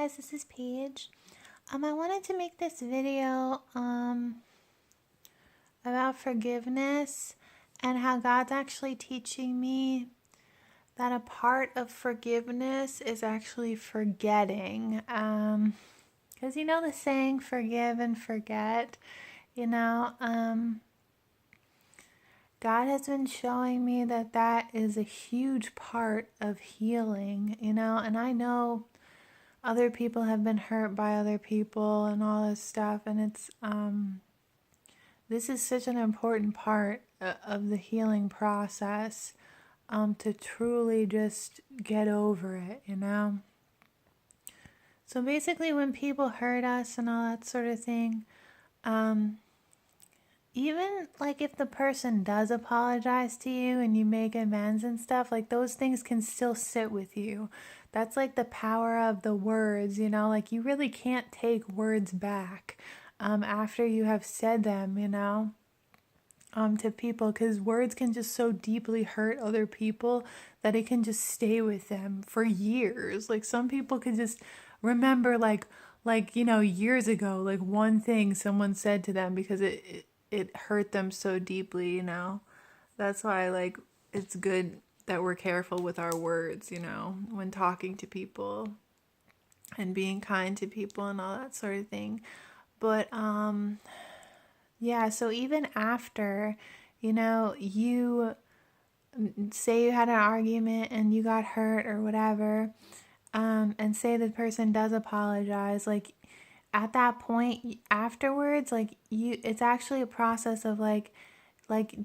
guys, this is Paige. I wanted to make this video about forgiveness and how God's actually teaching me that a part of forgiveness is actually forgetting. Because you know the saying, forgive and forget, God has been showing me that that is a huge part of healing, and I know other people have been hurt by other people and all this stuff, and it's this is such an important part of the healing process, to truly just get over it, So basically when people hurt us and all that sort of thing, even like if the person does apologize to you and you make amends and stuff, like those things can still sit with you. That's like the power of the words, like you really can't take words back after you have said them, to people, because words can just so deeply hurt other people that it can just stay with them for years. Like some people could just remember like years ago, like one thing someone said to them because it hurt them so deeply, That's why like it's good that we're careful with our words, when talking to people and being kind to people and all that sort of thing. But yeah, so even after, you say you had an argument and you got hurt or whatever, and say the person does apologize, like at that point afterwards, like it's actually a process of like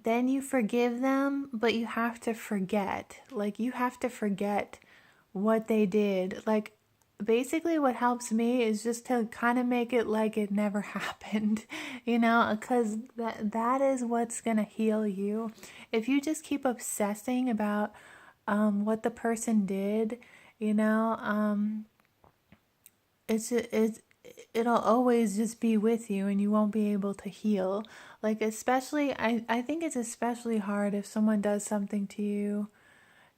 then you forgive them, but you have to forget. Like you have to forget what they did. Like basically what helps me is just to kind of make it like it never happened, because that is what's going to heal you. If you just keep obsessing about what the person did, it'll always just be with you and you won't be able to heal. Like especially, I think it's especially hard if someone does something to you,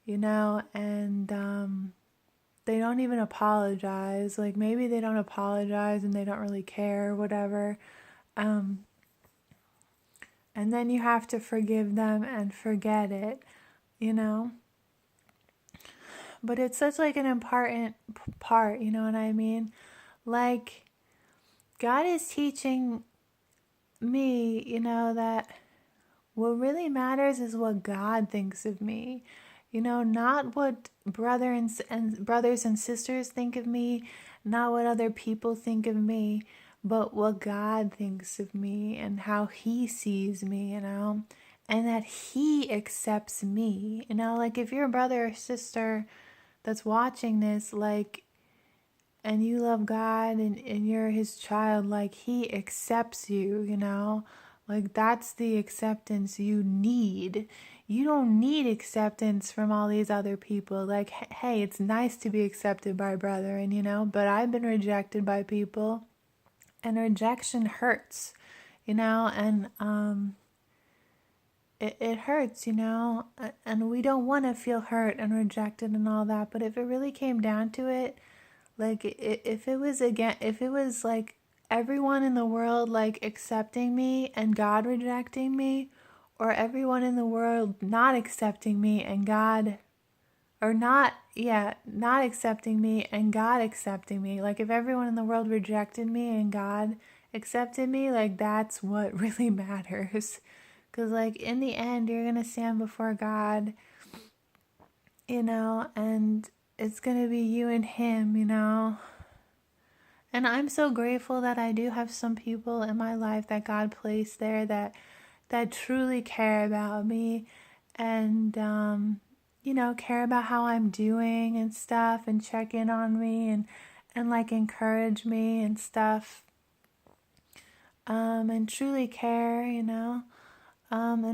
and they don't even apologize. Like maybe they don't apologize and they don't really care, whatever. And then you have to forgive them and forget it, But it's such like an important part, you know what I mean? Like God is teaching me, that what really matters is what God thinks of me. Not what brothers and sisters think of me, not what other people think of me, but what God thinks of me and how He sees me, and that He accepts me. Like if you're a brother or sister that's watching this, like, and you love God and you're His child, like He accepts you, like that's the acceptance you need. You don't need acceptance from all these other people. Like, hey, it's nice to be accepted by brethren, but I've been rejected by people, and rejection hurts, and it hurts, and we don't want to feel hurt and rejected and all that. But if it really came down to it, like if it was like everyone in the world like accepting me and God rejecting me, or everyone in the world not accepting me and God, or not accepting me and God accepting me, like if everyone in the world rejected me and God accepted me, like that's what really matters. Because like in the end you're gonna stand before God, and it's gonna be you and Him, And I'm so grateful that I do have some people in my life that God placed there that truly care about me and, care about how I'm doing and stuff, and check in on me and like encourage me and stuff, and truly care, and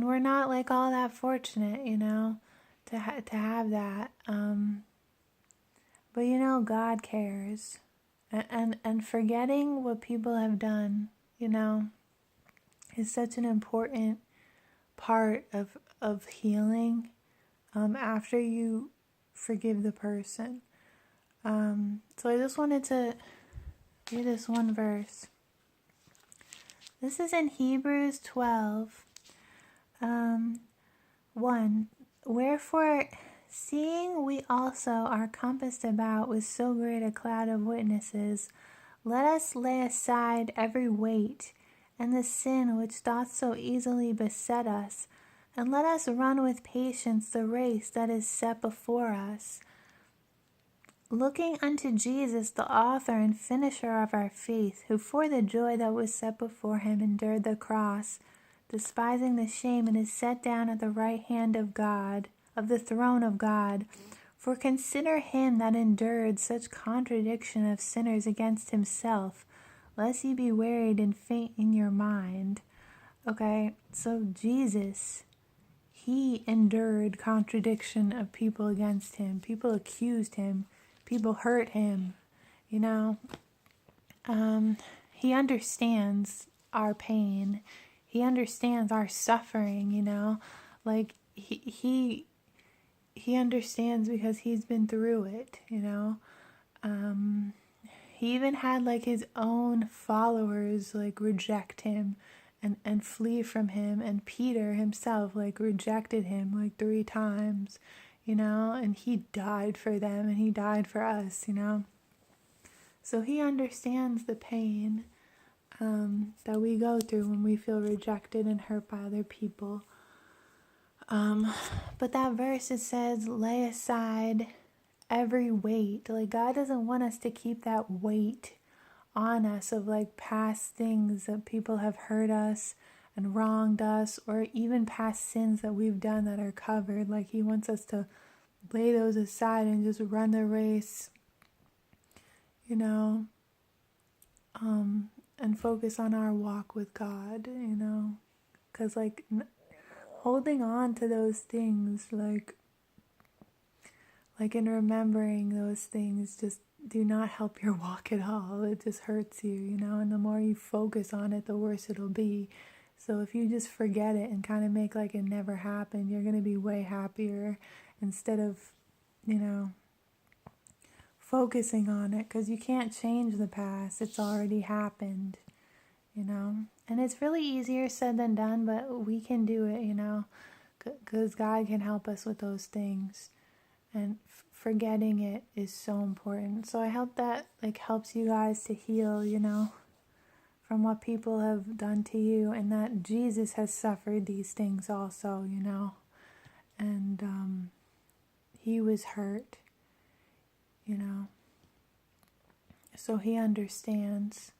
we're not like all that fortunate, to have that, but God cares. And forgetting what people have done, is such an important part of healing, after you forgive the person. So I just wanted to read this one verse. This is in Hebrews 12, 1. Wherefore, seeing we also are compassed about with so great a cloud of witnesses, let us lay aside every weight and the sin which doth so easily beset us, and let us run with patience the race that is set before us, looking unto Jesus, the author and finisher of our faith, who for the joy that was set before him endured the cross, despising the shame, and is set down at the right hand of God, of the throne of God. For consider him that endured such contradiction of sinners against himself, lest ye be wearied and faint in your mind. Okay, so Jesus, he endured contradiction of people against him. People accused him. People hurt him, you know. He understands our pain. He understands our suffering, you know. Like, he understands because he's been through it, you know. He even had, like, his own followers, like, reject him and flee from him. And Peter himself, like, rejected him, like, 3 times. You know, and he died for them, and he died for us, you know. So he understands the pain that we go through when we feel rejected and hurt by other people. But that verse, it says, lay aside every weight. Like, God doesn't want us to keep that weight on us of, like, past things that people have hurt us and wronged us, or even past sins that we've done that are covered. Like, he wants us to lay those aside and just run the race, you know, and focus on our walk with God, you know, because, like, holding on to those things, like in remembering those things, just do not help your walk at all. It just hurts you, you know, and the more you focus on it, the worse it'll be. So if you just forget it and kind of make like it never happened, you're going to be way happier instead of, you know, focusing on it, because you can't change the past. It's already happened, you know. And it's really easier said than done, but we can do it, you know, because God can help us with those things. And forgetting it is so important. So I hope that, like, helps you guys to heal, you know, from what people have done to you, and that Jesus has suffered these things also, you know. And he was hurt, you know. So he understands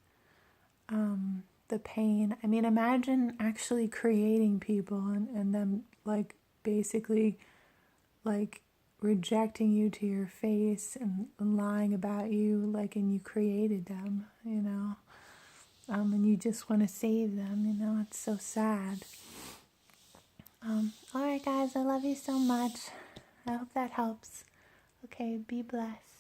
the pain. I mean, imagine actually creating people and them, like, basically, like, rejecting you to your face and lying about you, like, and you created them, you know. And you just want to save them, you know. It's so sad. Alright guys, I love you so much. I hope that helps. Okay, be blessed.